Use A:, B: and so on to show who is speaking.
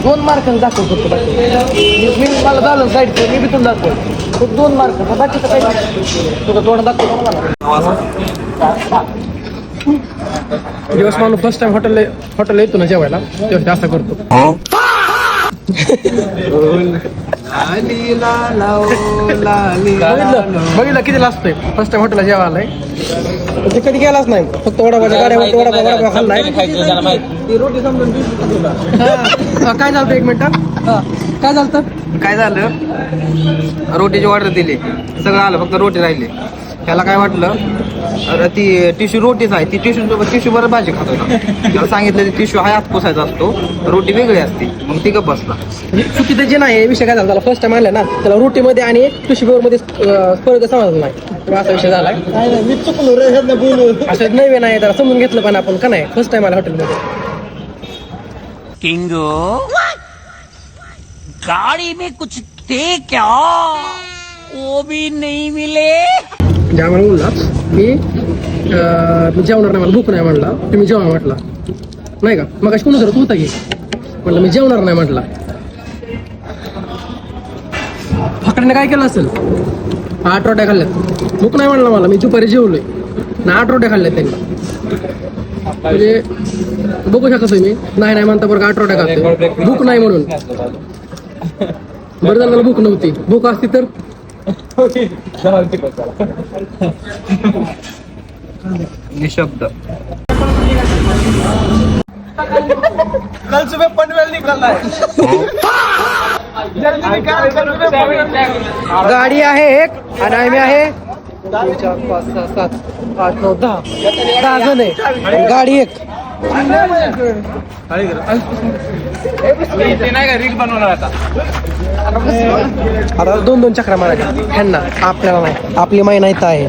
A: दोन मार्कांनी दाखवतो मी मला झालं साईड मी बी तुला दाखव फक्त 2 मार्क बाकीचं काही तुला तोंड दाखवतो मला दिवस माणूस फर्स्ट टाइम हॉटेल येतो ना जेवायला तेव्हा असं करतो. बघितलं किती लागतंय फर्स्ट टाइम हॉटेलला जेवायला आलाय ते कधी गेलाच नाही फक्त वडापावच्या गाड्यावरती वडापाव खाल्लाय. काय झालं 1 मिनिट काय झालं रोटीची ऑर्डर दिली सगळं आलं फक्त रोटी राहिली. त्याला काय वाटलं अरे ती टिश्यू रोटीच आहे ती टिश्यू बरं भाजी खात होता. त्याला सांगितलं टिश्यू हा हात पुसायचा असतो रोटी वेगळी असते मग ती गप्प बसला. चुकीचं जे नाही विषय काय झाला त्याला फर्स्ट टाइम आणलं ना त्याला रोटीमध्ये आणि टिश्यू पेपर मध्ये फरक समजला नाही असा विषय झालाय. असं नव्हे नाही त्याला समजून घेतलं पण आपण का नाही फर्स्ट टाइम आला हॉटेलमध्ये.
B: किंगो गाड़ी में कुछ थे क्या वो भी नहीं मिले.
A: आम्हाला बोलला मी जेवणार नाही मला भूक नाही म्हणला तुम्ही जेवणार म्हटला नाही का मग कोण करत होता की म्हटलं मी जेवणार नाही म्हटला. फाकड्याने काय केलं असेल 8 रोट्या खाल्ल्यात भूक नाही म्हणला मला मी दुपारी जेवलोय ना 8 रोट्या खाल्ल्यात त्यांनी. म्हणजे बघू शकतो मी नाही म्हणता बरं 8 रोट्या खाते भूक नाही म्हणून. बरं झालं मला भूक नव्हती भूक असती तर निशब्द कल सुबह पनवेल निकलना है. गाडी आहे एक आणि आम्ही आहे 2 4 5 6 7 8 9 10 जण आहे गाडी एक. आता 2 चक्रा मारायच्या ह्यांना आपल्याला नाही आपली माही नाही आहे.